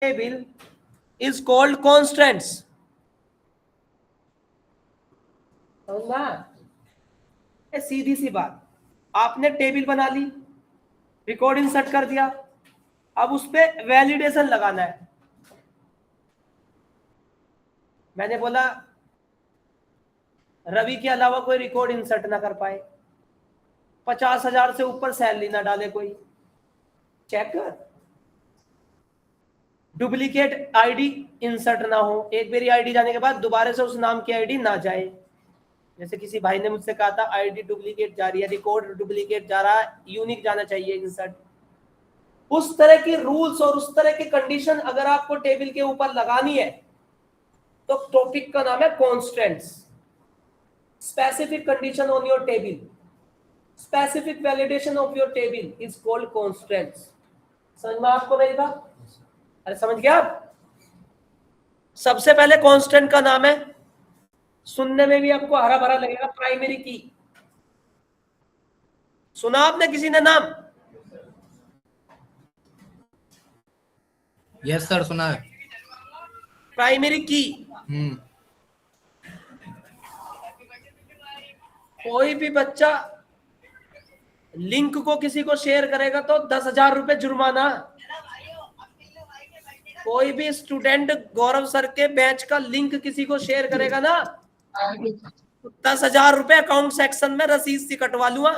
table is called constants. समझना? सीधी सी बात, आपने टेबल बना ली, रिकॉर्डिंग सेट कर दिया, अब उस पर वैलिडेशन लगाना है। मैंने बोला रवि के अलावा कोई रिकॉर्ड इंसर्ट ना कर पाए, 50,000 से ऊपर सैलरी ना डाले कोई, चेक कर। डुप्लीकेट आईडी इंसर्ट ना हो, एक मेरी आईडी जाने के बाद दोबारा से उस नाम की आईडी ना जाए। जैसे किसी भाई ने मुझसे कहा था आईडी डुप्लीकेट जा रही है, रिकॉर्ड डुप्लीकेट जा रहा है, यूनिक जाना चाहिए इंसर्ट। उस तरह की रूल्स और उस तरह की कंडीशन अगर आपको टेबल के ऊपर लगानी है तो टॉपिक का नाम है constants. Specific condition on your table, specific validation of your table is called constants. समझ में आपको मेरी बात? अरे समझ गया आप? सबसे पहले कांस्टेंट का नाम है, सुनने में भी आपको हरा भरा लगेगा, प्राइमरी की। सुना आपने किसी ने नाम? यस सर, सुना है। प्राइमरी की। कोई भी बच्चा लिंक को किसी को शेयर करेगा तो 10,000 रुपए जुर्माना। कोई भी स्टूडेंट गौरव सर के बैच का लिंक किसी को शेयर करेगा ना, 10,000 रुपए अकाउंट सेक्शन में रसीद से कटवा लूंगा।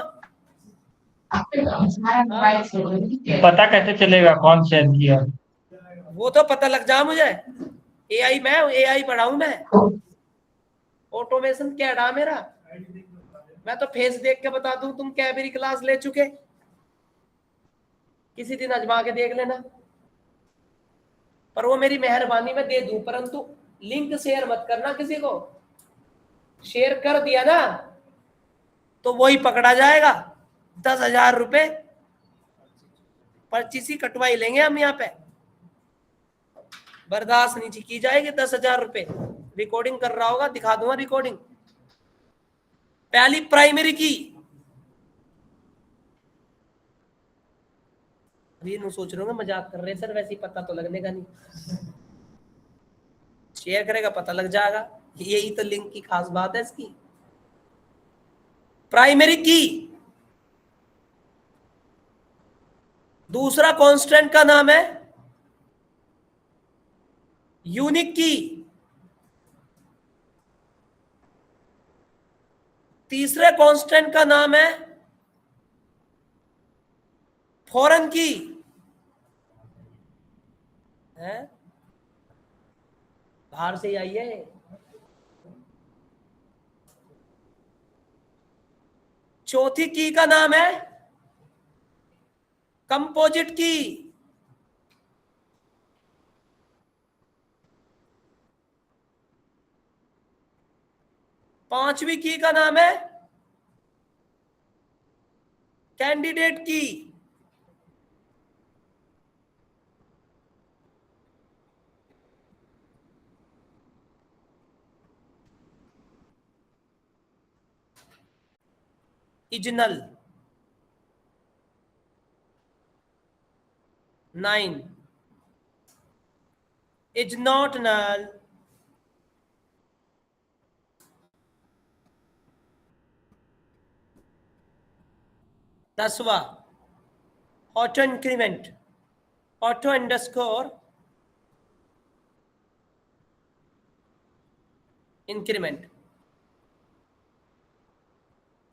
पता कैसे चलेगा कौन शेयर किया? वो तो पता लग जा मुझे। एआई मैं एआई पढ़ाऊं मैं, ऑटोमेशन क्या मेरा। मैं तो फेस देख के बता दूं तुम क्या मेरी क्लास ले चुके, किसी दिन आजमा के देख लेना। पर वो मेरी मेहरबानी में दे दूं, परंतु लिंक शेयर मत करना किसी को। शेयर कर दिया ना तो वही पकड़ा जाएगा, 10,000 रुपए पर्ची सी कटवाई लेंगे हम यहाँ पे, बर्दाश्त नहीं की जाएगी। 10,000 रुपए रिकॉर्डिंग कर रहा होगा, दिखा दूंगा रिकॉर्डिंग। पहली प्राइमरी की, अभी सोच रहा हूँ मजाक कर रहे सर, वैसे ही पता तो लगने का नहीं, शेयर करेगा पता लग जाएगा, यही तो लिंक की खास बात है इसकी। प्राइमरी की। दूसरा कांस्टेंट का नाम है यूनिक की। तीसरे कांस्टेंट का नाम है फॉरेन की है, बाहर से ही आई है। चौथी की का नाम है कंपोजिट की। पांचवी की का नाम है कैंडिडेट की। इजनल 9 इज नॉट नल। दसवा auto increment, auto underscore increment,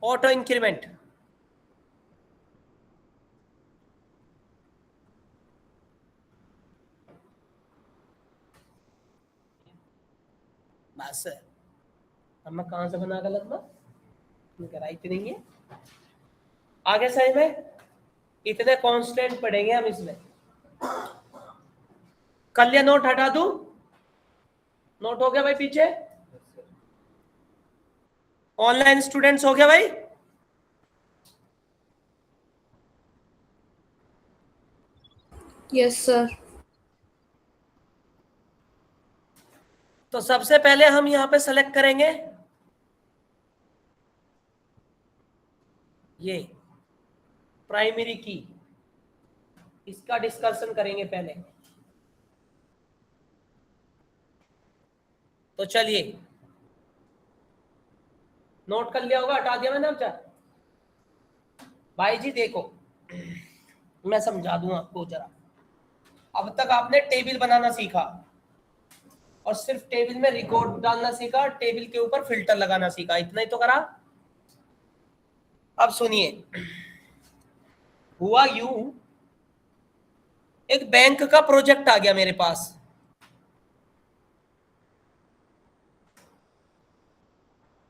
auto increment. बस अब मैं कहां से बना गलत बात कराई थी नहीं है। आगे सही में इतने कांस्टेंट पढ़ेंगे हम इसमें। कल ये नोट हटा दूं? नोट हो गया भाई पीछे? ऑनलाइन स्टूडेंट्स हो गया भाई? Yes sir. तो सबसे पहले हम यहां पे सेलेक्ट करेंगे ये प्राइमरी की, इसका डिस्कशन करेंगे पहले। तो चलिए नोट कर लिया होगा, हटा दिया मैंने। अब भाई जी देखो, मैं समझा दूं आपको जरा। अब तक आपने टेबल बनाना सीखा और सिर्फ टेबल में रिकॉर्ड डालना सीखा, टेबल के ऊपर फिल्टर लगाना सीखा, इतना ही तो करा। अब सुनिए, हुआ यूं, एक बैंक का प्रोजेक्ट आ गया मेरे पास।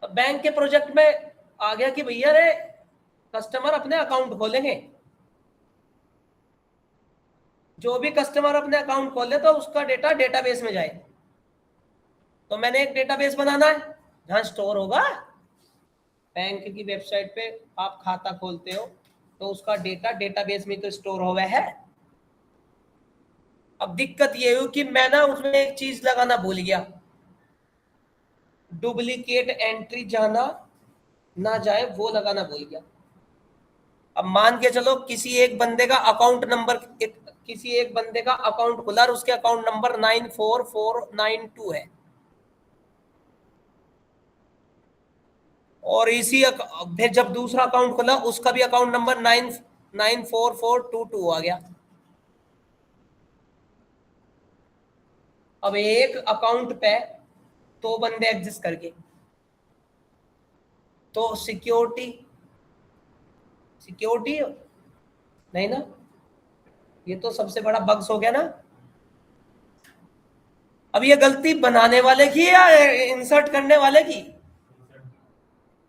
अब बैंक के प्रोजेक्ट में आ गया कि भैया रे कस्टमर अपने अकाउंट खोलेंगे, जो भी कस्टमर अपने अकाउंट खोले तो उसका डेटा डेटाबेस में जाए। तो मैंने एक डेटाबेस बनाना है जहां स्टोर होगा। बैंक की वेबसाइट पे आप खाता खोलते हो तो उसका डेटा डेटाबेस में तो स्टोर हुआ है। अब दिक्कत ये हुई कि मैं ना उसमें एक चीज लगाना भूल गया, डुप्लीकेट एंट्री जाना ना जाए वो लगाना भूल गया। अब मान के चलो किसी एक बंदे का अकाउंट नंबर, किसी एक बंदे का अकाउंट खुला और उसके अकाउंट नंबर 94492 है, और इसी फिर जब दूसरा अकाउंट खुला उसका भी अकाउंट नंबर 94422 आ गया। अब एक अकाउंट पे तो बंदे एग्जिस्ट करके, तो सिक्योरिटी नहीं ना, ये तो सबसे बड़ा बग्स हो गया ना। अब ये गलती बनाने वाले की या इंसर्ट करने वाले की?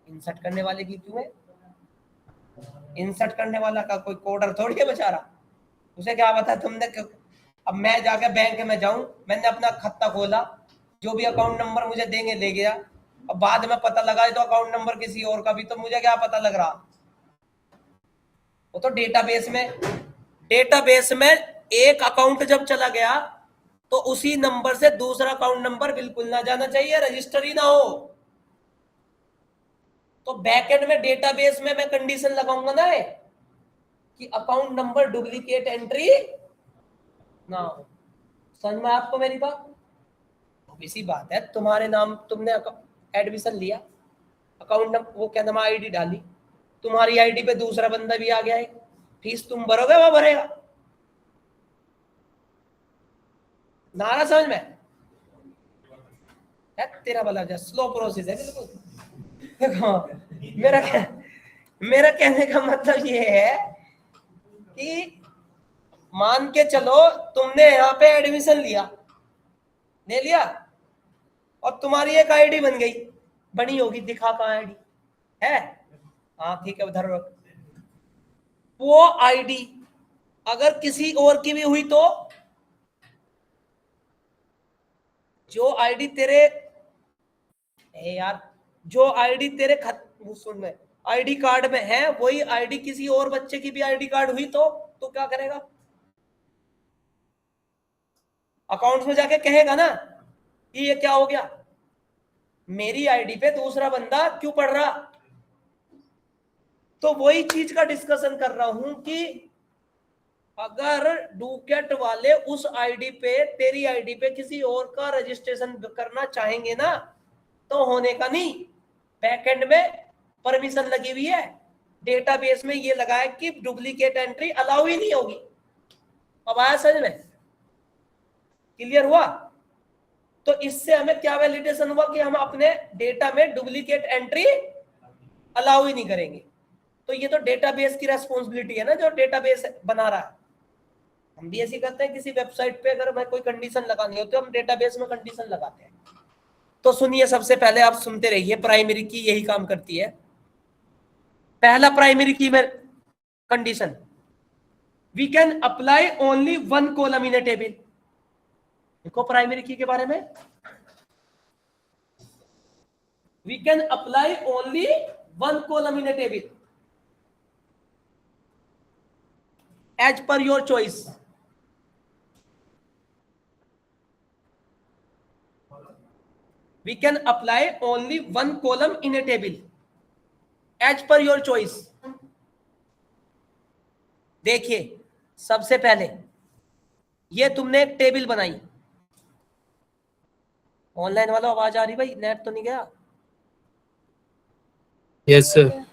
इंसर्ट करने वाले की क्यों है? इंसर्ट करने वाला का कोई कोडर थोड़ी है बेचारा, उसे क्या पता तुमने क्यों। अब मैं जाके बैंक में जाऊं, मैंने अपना खाता खोला, जो भी अकाउंट नंबर मुझे देंगे ले गया, अब बाद में पता लगा तो अकाउंट नंबर किसी और का भी, तो मुझे क्या पता लग रहा? वो तो डेटाबेस में एक अकाउंट जब चला गया तो उसी नंबर से दूसरा अकाउंट नंबर बिल्कुल ना जाना चाहिए, रजिस्टर ही ना हो। तो बैकएंड में डेटाबेस में मैं कंडीशन लगाऊंगा ना कि अकाउंट नंबर डुप्लीकेट एंट्री ना हो। समझ में आपको मेरी बात? इसी बात है, तुम्हारे नाम, तुमने एडमिशन लिया, अकाउंट नंबर वो क्या नाम आईडी डाली, तुम्हारी आईडी पे दूसरा बंदा भी आ गया है, फीस तुम भरोगे वो भरेगा? नारा समझ में है? तेरा वाला जो स्लो प्रोसेस है बिल्कुल। देखो मेरा कहने का मतलब ये है कि मान के चलो तुमने यहाँ पे एडमिशन ले लिया और तुम्हारी एक आईडी बन गई, बनी होगी, दिखा कहाँ आईडी है? हाँ ठीक है, उधर रख। वो आईडी अगर किसी और की भी हुई तो जो आईडी तेरे यार, जो आईडी तेरे सुन में आईडी कार्ड में है वही आईडी किसी और बच्चे की भी आईडी कार्ड हुई तो क्या करेगा? अकाउंट्स में जाके कहेगा ना कि ये क्या हो गया, मेरी आईडी पे दूसरा बंदा क्यों पढ़ रहा? तो वही चीज का डिस्कशन कर रहा हूं कि अगर डुप्लीकेट वाले उस आईडी पे, तेरी आईडी पे किसी और का रजिस्ट्रेशन करना चाहेंगे ना, तो होने का नहीं। बैकएंड में परमिशन लगी हुई है, डेटाबेस में ये लगा है कि डुप्लीकेट एंट्री अलाउ ही नहीं होगी। अब आया समझ में? क्लियर हुआ? तो इससे हमें क्या वैलिडेशन हुआ कि हम अपने डेटा में डुप्लीकेट एंट्री अलाउ ही नहीं करेंगे। तो ये तो डेटाबेस की रेस्पॉन्सिबिलिटी है ना, जो डेटाबेस बना रहा है। हम भी ऐसे करते हैं, किसी वेबसाइट पे अगर मैं कोई कंडीशन लगानी हो तो हम डेटाबेस में कंडीशन लगाते हैं। तो सुनिए, सबसे पहले आप सुनते रहिए, प्राइमरी की यही काम करती है। पहला प्राइमरी की में condition, we can apply only one column in a table. देखो प्राइमरी की के बारे में, we can apply only one column in a table as per your choice. We can apply only one column in a table as per your choice. देखिए, सबसे पहले ये तुमने एक टेबल बनाई, ऑनलाइन वालों आवाज आ रही भाई? नेट तो नहीं गया? Yes sir.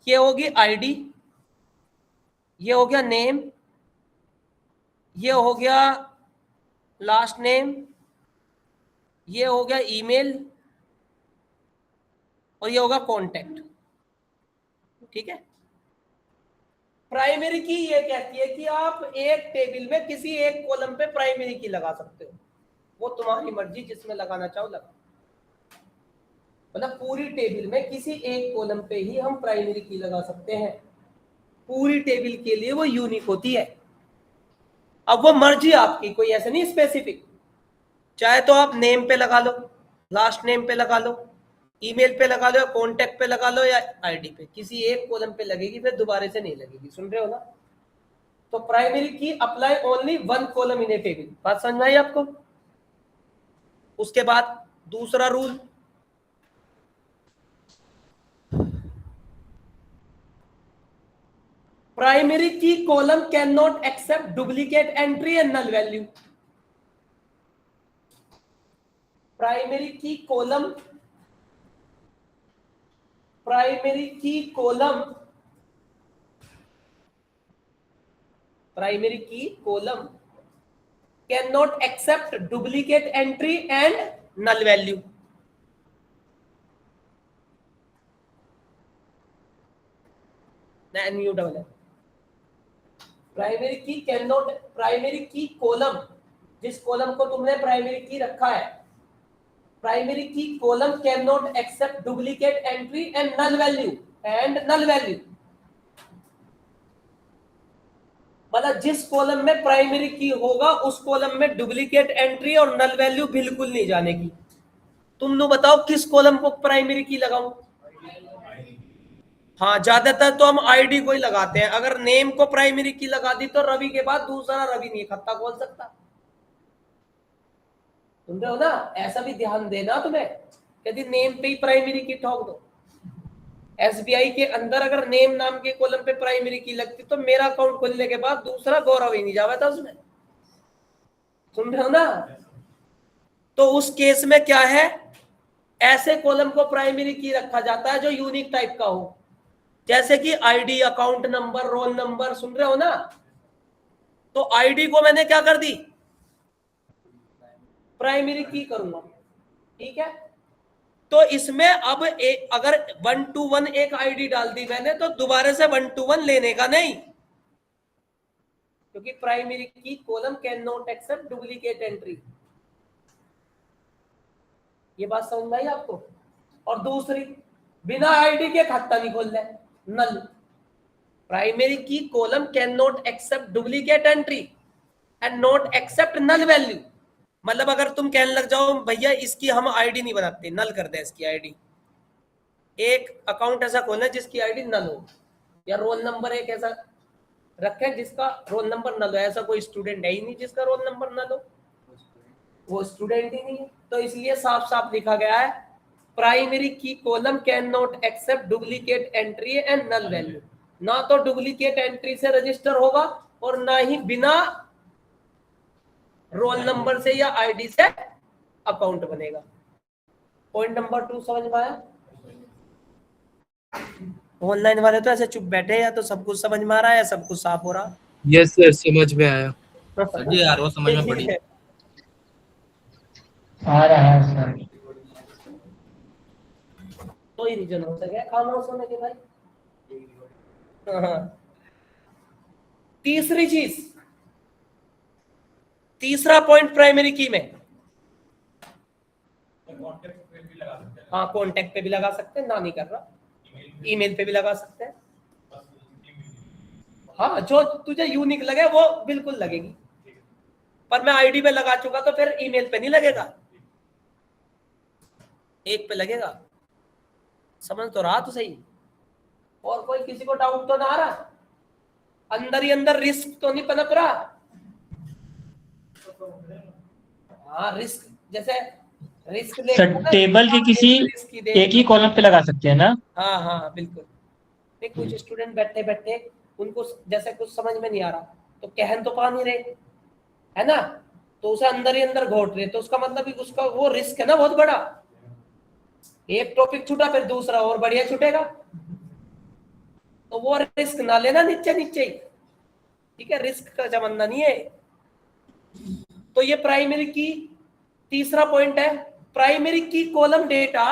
ये होगी आईडी, ये हो गया नेम, ये हो गया लास्ट नेम, ये हो गया ईमेल, और ये होगा कॉन्टेक्ट। ठीक है। प्राइमरी की ये कहती है कि आप एक टेबल में किसी एक कॉलम पे प्राइमरी की लगा सकते हो, वो तुम्हारी मर्जी, जिसमें लगाना चाहो लगा। मतलब पूरी टेबल में किसी एक कॉलम पे ही हम प्राइमरी की लगा सकते हैं, पूरी टेबल के लिए वो यूनिक होती है। अब वो मर्जी आपकी, कोई ऐसे नहीं स्पेसिफिक, चाहे तो आप नेम पे लगा लो, लास्ट नेम पे लगा लो, ईमेल पे लगा लो, या कॉन्टेक्ट पे लगा लो, या आईडी पे, किसी एक कॉलम पे लगेगी, फिर दोबारा से नहीं लगेगी। सुन रहे हो ना? तो primary key apply only one column in a table. बात समझ में आई आपको? उसके बाद दूसरा rule, primary key column can not accept duplicate entry and null value. Primary key column can not accept duplicate entry and null value. Primary key column, जिस column को तुमने प्राइमरी की रखा है, primary key column can not accept duplicate entry and null value. मतलब जिस column में primary की होगा उस कॉलम में डुप्लीकेट एंट्री और नल वैल्यू बिल्कुल नहीं जानेगी। तुम लोग बताओ किस कॉलम को प्राइमरी की लगाऊं? हाँ, ज्यादातर तो हम आईडी को ही लगाते हैं। अगर नेम को प्राइमरी की लगा दी तो रवि के बाद दूसरा रवि नहीं खाता खोल सकता। सुन रहे हो ना? ऐसा भी ध्यान देना तुम्हें, यदि नेम पे ही प्राइमरी की ठोक दो। एसबीआई के अंदर अगर नेम नाम के कॉलम पे प्राइमरी की लगती तो मेरा अकाउंट खोलने के बाद दूसरा गौरव ही नहीं जावा था उसमें। सुन रहे हो ना? तो उस केस में क्या है, ऐसे कॉलम को प्राइमरी की रखा जाता है जो यूनिक टाइप का हो, जैसे कि ID, account number, roll number. सुन रहे हो ना? तो आईडी को मैंने क्या कर दी, प्राइमरी की करूंगा। ठीक है। तो इसमें अब अगर 1 to 1 एक आईडी डाल दी मैंने, तो दोबारा से 1 to 1 लेने का नहीं, क्योंकि primary key column can not accept duplicate entry. ये बात समझ में आई आपको? और दूसरी, बिना आईडी के खाता नहीं खोल रहे, null. Primary key column can not accept duplicate entry and not accept null value. मतलब अगर तुम कहने लग जाओ भैया इसकी हम आईडी नहीं बनाते, नल कर दे इसकी आईडी, एक अकाउंट ऐसा खोलना है जिसकी आईडी नल हो, या रोल नंबर एक ऐसा रखें जिसका रोल नंबर नल हो। ऐसा कोई स्टूडेंट है ही नहीं जिसका रोल नंबर नल हो, वो स्टूडेंट ही नहीं है। तो इसलिए साफ साफ लिखा गया है, primary key column can not accept duplicate entry and null value. ना तो डुप्लीकेट एंट्री से रजिस्टर होगा और ना ही बिना रोल नंबर से या आईडी से अकाउंट बनेगा। पॉइंट नंबर 2 समझ में आया? ऑनलाइन वाले तो ऐसे चुप बैठे, या तो सब कुछ समझ में आ रहा है या सब कुछ साफ हो रहा? यस सर, समझ में आया। सर जी यार वो समझ में पड़ी। आ रहा है सर। तो ही रीजन हो सके खाना सोने के भाई। तीसरी चीज, तीसरा पॉइंट प्राइमरी की में, हाँ कॉन्टेक्ट पे भी लगा सकते हैं, ना नहीं कर रहा, ईमेल पे भी लगा सकते हैं। हाँ, जो तुझे यूनिक लगे वो बिल्कुल लगेगी, पर मैं आईडी पे लगा चुका तो फिर ईमेल पे नहीं लगेगा। एक पे लगेगा। समझ तो रहा तो सही। और कोई किसी को डाउट तो ना आ रहा? अंदर ही अंदर रिस्क तो नहीं पनप रहा? हाँ रिस्क, जैसे रिस्क सर टेबल के किसी रिस्क की दे। एक ही कॉलम पे लगा सकते हैं ना? हाँ हाँ बिल्कुल। नहीं, कुछ स्टूडेंट बैठे बैठे उनको जैसे कुछ समझ में नहीं आ रहा तो कहन तो पा नहीं रहे, है ना, तो उसे अंदर ही अंदर घोट रहे, तो उसका मतलब उसका वो रिस्क है ना बहुत बड़ा। एक टॉपिक छूटा फिर दूसरा और बढ़िया छूटेगा, तो वो रिस्क ना लेना नीचे नीचे ही, ठीक है, रिस्क का जमाना नहीं है। तो ये प्राइमरी की तीसरा पॉइंट है, प्राइमरी की कॉलम डेटा।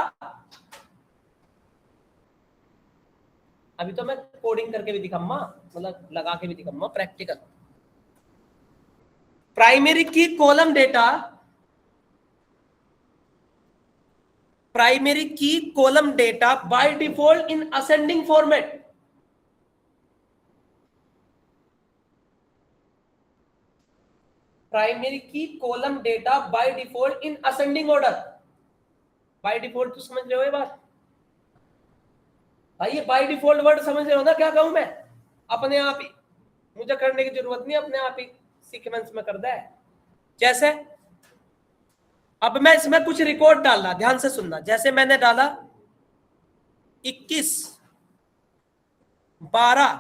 अभी तो मैं कोडिंग करके भी दिखाऊंगा, मतलब लगा के भी दिखाऊंगा practical. Primary key column data, primary key column data by default in ascending format. Primary key column data by default in ascending order. By default तो समझ रहे हो ये बात भाई? ये बाय डिफॉल्ट वर्ड समझ रहे हो ना क्या कहूं मैं? अपने आप ही, मुझे करने की जरूरत नहीं, अपने आप ही सीक्वेंस में कर दे। जैसे अब मैं इसमें कुछ रिकॉर्ड डालना, ध्यान से सुनना। जैसे मैंने डाला 21 12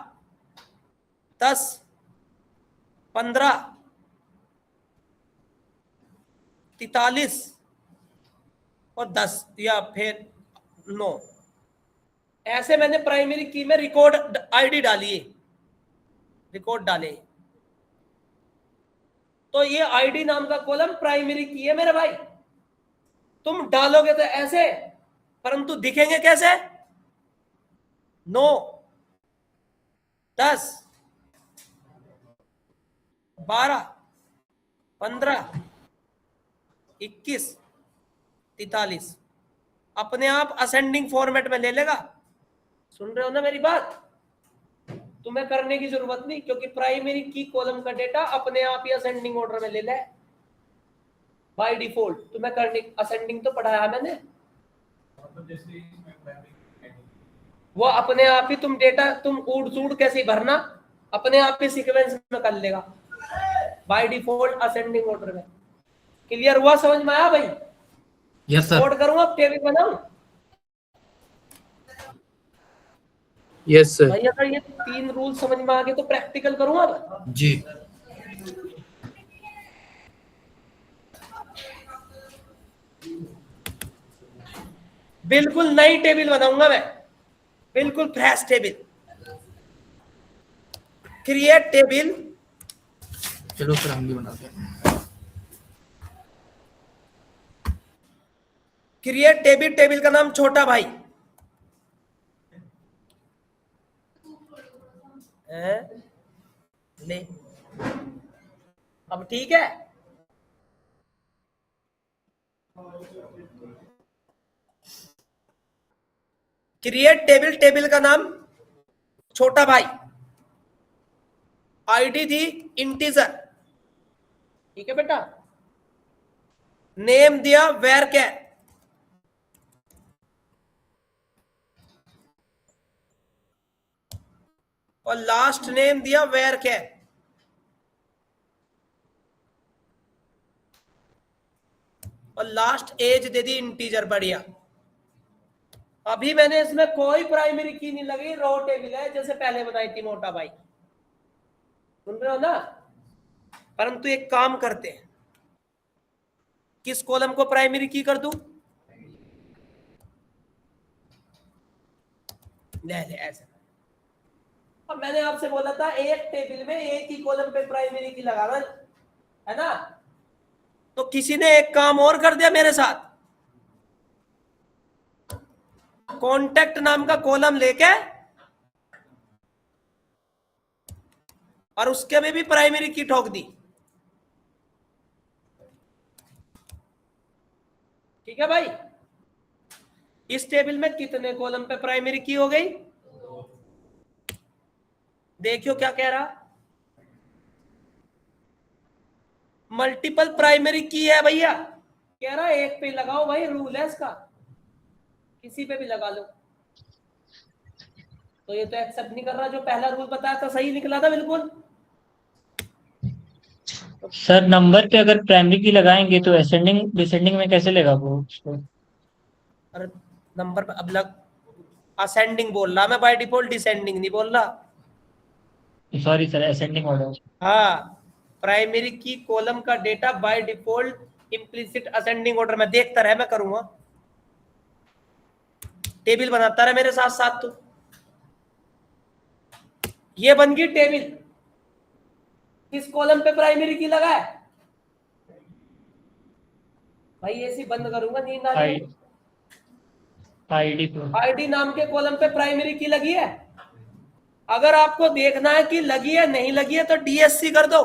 10 15 43 और 10 या फिर 9, ऐसे मैंने प्राइमरी की में रिकॉर्ड आईडी डाली है, रिकॉर्ड डाले, तो ये आईडी नाम का कॉलम प्राइमरी की है मेरे भाई। तुम डालोगे तो ऐसे, परंतु दिखेंगे कैसे? 9 10 12 15 21 43 अपने आप असेंडिंग फॉर्मेट में ले लेगा। सुन रहे हो ना मेरी बात? तुम्हें करने की जरूरत नहीं, क्योंकि प्राइमरी की कॉलम का डेटा अपने आप ही असेंडिंग ऑर्डर में ले ले बाय डिफॉल्ट। तुम्हें करने असेंडिंग तो पढ़ाया मैंने, वो अपने आप ही तुम डेटा तुम उड़ सूड़ कैसे भरना, अपने आप ही सीक्वेंस में कर लेगा बाय डिफॉल्ट असेंडिंग ऑर्डर में। क्लियर हुआ? समझ में आया भाई? Yes sir. कोड करूं अब, टेबल बनाऊं यस सर। भाई? अगर ये 3 रूल समझ में आ गए तो प्रैक्टिकल करूं अब। जी। बिल्कुल नई टेबल बनाऊंगा मैं, बिल्कुल फ्रेश टेबल। क्रिएट टेबल, चलो सर हम भी बनाते हैं। क्रिएट टेबल, टेबल का नाम छोटा भाई है। ले अब ठीक है। क्रिएट टेबल, टेबल का नाम छोटा भाई, आईडी थी इंटीजर, ठीक है बेटा, नेम दिया वेर कैर, और लास्ट नेम दिया वेर कैर, और लास्ट एज दे दी इंटीजर। बढ़िया। अभी मैंने इसमें कोई प्राइमरी की नहीं लगी, रो टेबल है जैसे पहले बनाई थी मोटा भाई। सुन रहे हो ना? परंतु एक काम करते हैं, किस कॉलम को प्राइमरी की कर दूं? ले ले ऐसे। अब मैंने आपसे बोला था एक टेबल में एक ही कॉलम पे प्राइमरी की लगाना है ना, तो किसी ने एक काम और कर दिया मेरे साथ। कॉन्टेक्ट नाम का कॉलम लेके और उसके में भी प्राइमरी की ठोक दी। ठीक है भाई? इस टेबल में कितने कॉलम पे प्राइमरी की हो गई? देखियो क्या कह रहा, मल्टीपल प्राइमरी की है भैया। कह रहा एक पे लगाओ भाई, रूल है इसका। किसी पे भी लगा लो। तो ये तो एक्सेप्ट नहीं कर रहा, जो पहला रूल बताया था सही निकला था बिल्कुल। सर नंबर पे अगर प्राइमरी की लगाएंगे तो असेंडिंग डिसेंडिंग में कैसे लेगा वो उसको? अरे नंबर पे अब लग असेंडिंग बोल रहा मैं, बाय डिफॉल्ट डिसेंडिंग नहीं बोल रहा। Sorry sir, ascending order. हाँ, प्राइमरी की कॉलम का data by default implicit ascending order में देखता रहे, मैं करूंगा टेबल बनाता रहे मेरे साथ साथ। तो ये बन गई टेबल, किस कॉलम पे प्राइमरी की लगा है भाई, ऐसी बंद करूंगा नींद आ रही है। आईडी पे। आईडी नाम के कॉलम पे प्राइमरी की लगी है। अगर आपको देखना है कि लगी है नहीं लगी है तो डीएससी कर दो।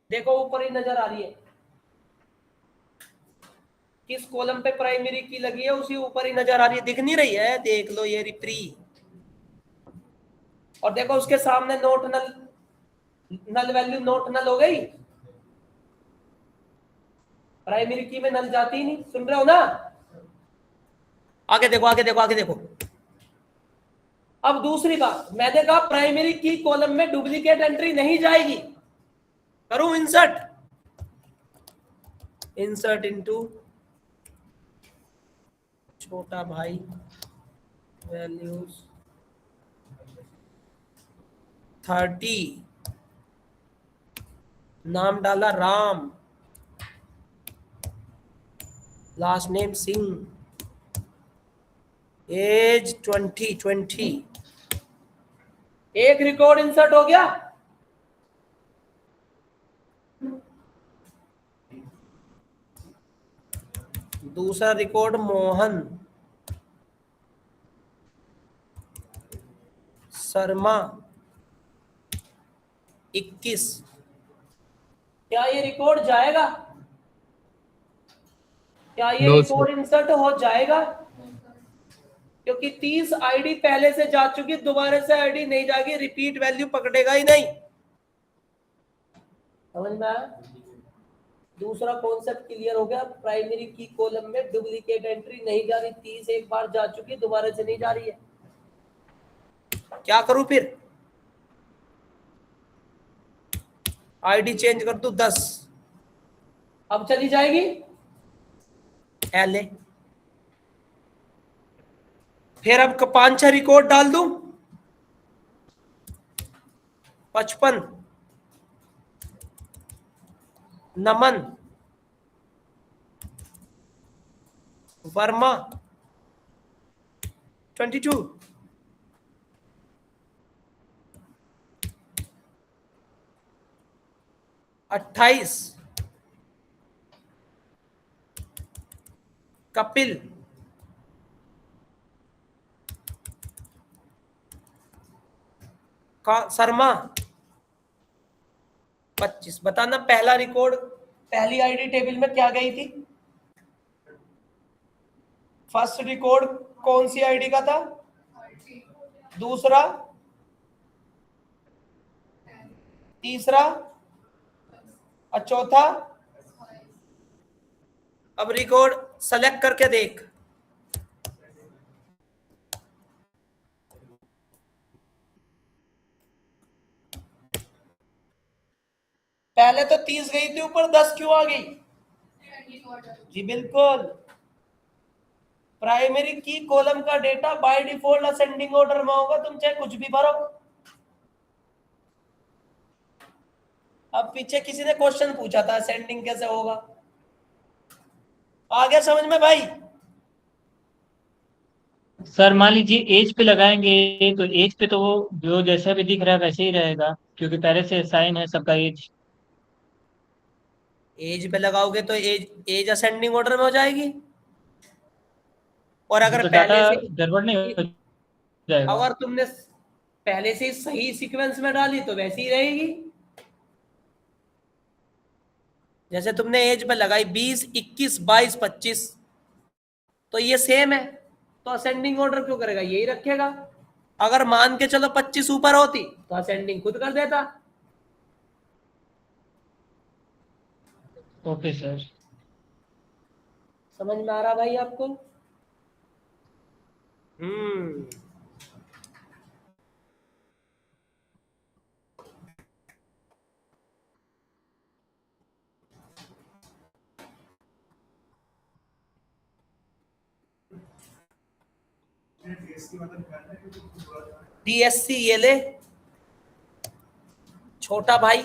देखो ऊपर ही नजर आ रही है, किस कॉलम पे प्राइमरी की लगी है उसी ऊपर ही नजर आ रही है, दिख नहीं रही है? देख लो ये रिप्री। और देखो उसके सामने नोट नल, नल वैल्यू नोट नल हो गई। प्राइमरी की में नल जाती ही नहीं, सुन रहे हो ना? आगे देखो आगे देखो आगे देखो। अब दूसरी बात, मैंने कहा प्राइमरी की कॉलम में डुप्लीकेट एंट्री नहीं जाएगी। करूं इंसर्ट, इंसर्ट इनटू छोटा भाई वैल्यूज 30, नाम डाला Ram, last name Singh, age 20, एक रिकॉर्ड इंसर्ट हो गया। दूसरा रिकॉर्ड मोहन शर्मा 21। क्या ये रिकॉर्ड जाएगा? क्या ये No, रिकॉर्ड इंसर्ट हो जाएगा? क्योंकि 30 आईडी पहले से जा चुकी, दोबारा से आईडी नहीं जाएगी, रिपीट वैल्यू पकड़ेगा ही नहीं। समझ में आया? दूसरा कॉन्सेप्ट क्लियर हो गया। प्राइमरी की कॉलम में डुप्लीकेट एंट्री नहीं जा रही, 30 एक बार जा चुकी, दोबारा से नहीं जा रही है। क्या करूं फिर? आईडी चेंज कर दूं 10, अब चली जाएगी एल ए। फिर अब 5-6 रिकॉर्ड डाल दूं, 55, नमन, वर्मा 22, अट्ठाईस, कपिल, शर्मा 25। बताना पहला रिकॉर्ड पहली आईडी टेबल में क्या गई थी? फर्स्ट रिकॉर्ड कौन सी आईडी का था? दूसरा, तीसरा और चौथा। अब रिकॉर्ड सेलेक्ट करके देख, पहले तो 30 गई थी ऊपर, 10 क्यों आ गई? जी बिल्कुल, प्राइमरी की कॉलम का data by default ascending order में होगा, तुम चाहे कुछ भी भरो। अब पीछे किसी ने क्वेश्चन पूछा था असेंडिंग कैसे होगा, आ गया समझ में भाई? सर मान लीजिए एज पे लगाएंगे तो एज पे तो वो जो जैसा भी दिख रहा है वैसे ही रहेगा, क्योंकि पहले से साइन है सबका एज। एज पे लगाओगे तो एज एज असेंडिंग ऑर्डर में हो जाएगी। और अगर तो डाटा पहले से, गड़बड़ नहीं हो जाएगा? अगर तुमने पहले से सही सीक्वेंस में डाली तो वैसी ही रहेगी। जैसे तुमने एज पे लगाई 20, 21, 22, 25, तो ये सेम है, तो असेंडिंग ऑर्डर क्यों करेगा? यही रखेगा। अगर मान के चलो 25 ऊपर होती तो असेंडिंग खुद कर देता। Okay sir. समझ में आ रहा भाई आपको? DSC ये ले छोटा भाई,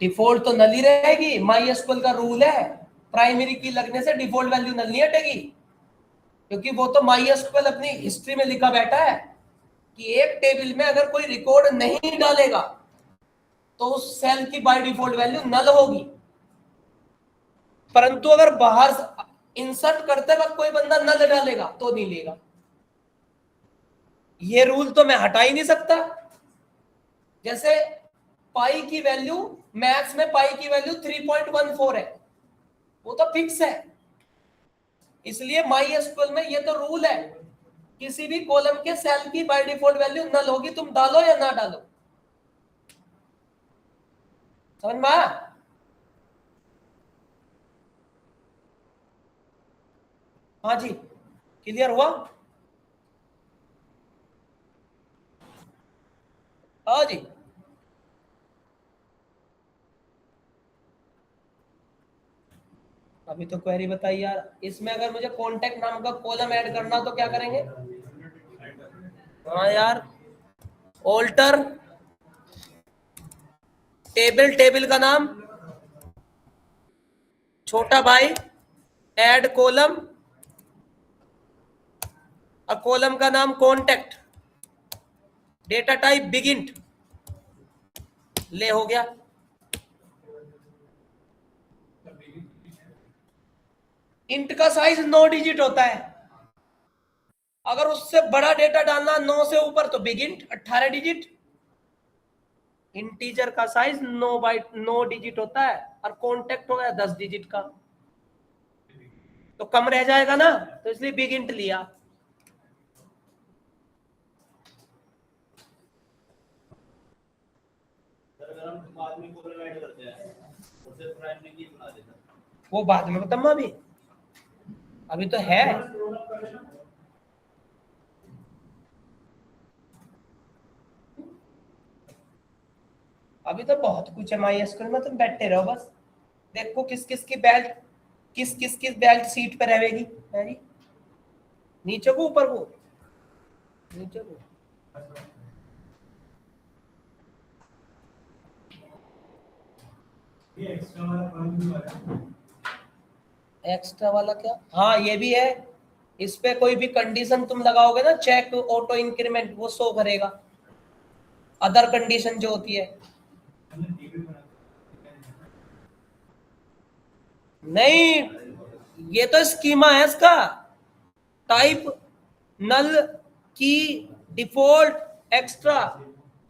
डिफॉल्ट तो नल ही रहेगी। माई एसक्यूएल का रूल है, प्राइमरी की लगने से डिफॉल्ट वैल्यू नल नहीं हटेगी, क्योंकि वो तो माई एसक्यूएल अपनी हिस्ट्री में लिखा बैठा है कि एक टेबल में अगर कोई रिकॉर्ड नहीं डालेगा तो उस सेल की बाय डिफॉल्ट वैल्यू नल होगी। परंतु अगर बाहर इंसर्ट करते वक्त कोई बंदा नल डालेगा तो नहीं लेगा। ये रूल तो मैं हटा ही नहीं सकता। जैसे पाई की वैल्यू, मैथ्स में पाई की वैल्यू 3.14 है, वो तो फिक्स है। इसलिए माई एसक्यूएल में ये तो रूल है, किसी भी कॉलम के सेल की बाय डिफॉल्ट वैल्यू नल होगी, तुम डालो या ना डालो। समझ में आया? हाँ जी, क्लियर हुआ? हाँ जी, अभी तो क्वेरी बताइए यार। इसमें अगर मुझे कॉन्टेक्ट नाम का कॉलम ऐड करना तो क्या करेंगे? हाँ यार, ऑल्टर टेबल, टेबल का नाम छोटा भाई, ऐड कॉलम, और कॉलम का नाम कॉन्टेक्ट, डेटा टाइप बिगिंट, ले हो गया। इंट का साइज 9 डिजिट होता है, अगर उससे बड़ा डेटा डालना 9 से ऊपर तो बिगिंट 18 डिजिट। इंटीजर का साइज 9 डिजिट होता है, और कॉन्टेक्ट हो गया 10 डिजिट का, तो कम रह जाएगा ना, तो इसलिए बिगिंट लिया। वो बाद में बताऊंगा, अभी तो है। अभी तो बहुत कुछ है माई एसक्यूएल में, तुम बैठे रहो बस, देखो किस किस की बेल्ट, किस किस की बेल्ट सीट पे रहेगी। नीचे को ऊपर को, नीचे को। एक्स्ट्रा वाला क्या? हाँ ये भी है, इस पे कोई भी कंडीशन तुम लगाओगे ना, चेक ऑटो इंक्रीमेंट, वो शो करेगा। अदर कंडीशन जो होती है, नहीं, ये तो स्कीमा है इसका, टाइप नल की डिफॉल्ट एक्स्ट्रा,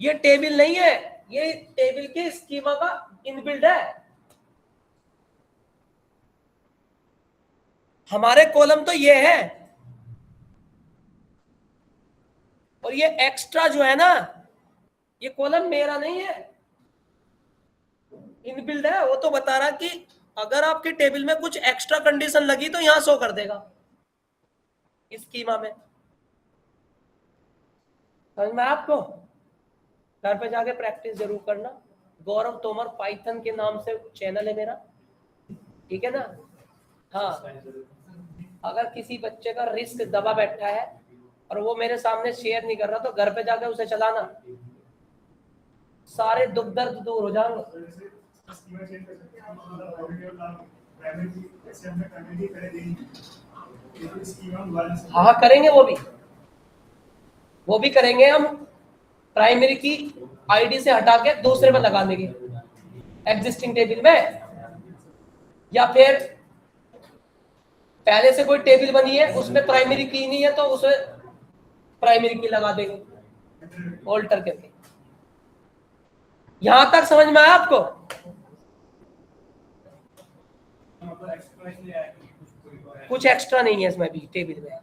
ये टेबल नहीं है, ये टेबल के स्कीमा का इनबिल्ड है। हमारे कॉलम तो ये है, और ये एक्स्ट्रा जो है ना, ये कॉलम मेरा नहीं है, इनबिल्ड है। वो तो बता रहा कि अगर आपके टेबल में कुछ एक्स्ट्रा कंडीशन लगी तो यहां शो कर देगा इस स्कीमा में। समझ में आपको? घर पे जाके प्रैक्टिस जरूर करना। गौरव तोमर पाइथन के नाम से चैनल है मेरा, ठीक है ना? हाँ, अगर किसी बच्चे का रिस्क दबा बैठा है और वो मेरे सामने शेयर नहीं कर रहा, तो घर पे जाके उसे चलाना, सारे दुख दर्द दूर हो जाएंगे। हाँ करेंगे, वो भी करेंगे हम। प्राइमरी की आईडी से हटा के दूसरे में लगा देंगे एग्जिस्टिंग टेबल में, या फिर पहले से कोई टेबल बनी है उसमें प्राइमरी की नहीं है तो उसे प्राइमरी की लगा देंगे ऑल्टर करके। यहां तक समझ में आया आपको? कुछ एक्स्ट्रा नहीं है इसमें भी, टेबल में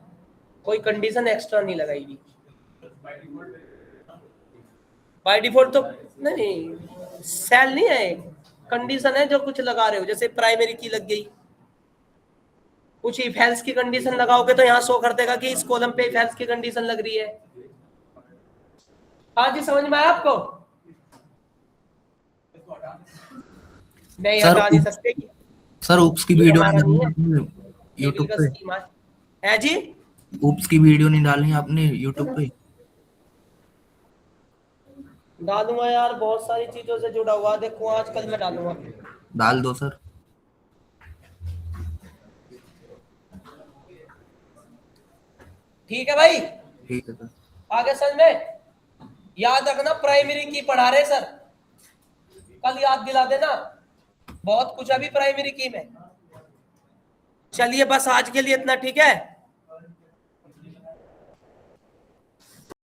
कोई कंडीशन एक्स्ट्रा नहीं लगाई हुई। बाय डिफॉल्ट तो नहीं, सेल नहीं है, कंडीशन है जो कुछ लगा रहे हो, जैसे प्राइमरी की लग गई, कुछ इफ एल्स की कंडीशन लगाओगे तो यहाँ शो कर देगा कि इस कॉलम पे इफ एल्स की कंडीशन लग रही है। हाँ जी, समझ में आया आपको? नहीं सर, हटा नहीं सकते सर ऊप्स की ये वीडियो हमारा नहीं है, नहीं यूट्यूब का पे, स्कीम है जी। ऊप्स की वीडियो नहीं डालनी आपने यूट्यूब पे? डालूंगा यार, बहुत सारी चीजों से जुड़ा हुआ, देखो आजकल मैं डालूंगा। डाल दो सर। ठीक है भाई, ठीक है सर। आगे समझ में? याद रखना प्राइमरी की पढ़ा रहे सर, कल याद दिला देना, बहुत कुछ अभी प्राइमरी की में। चलिए बस आज के लिए इतना, ठीक है।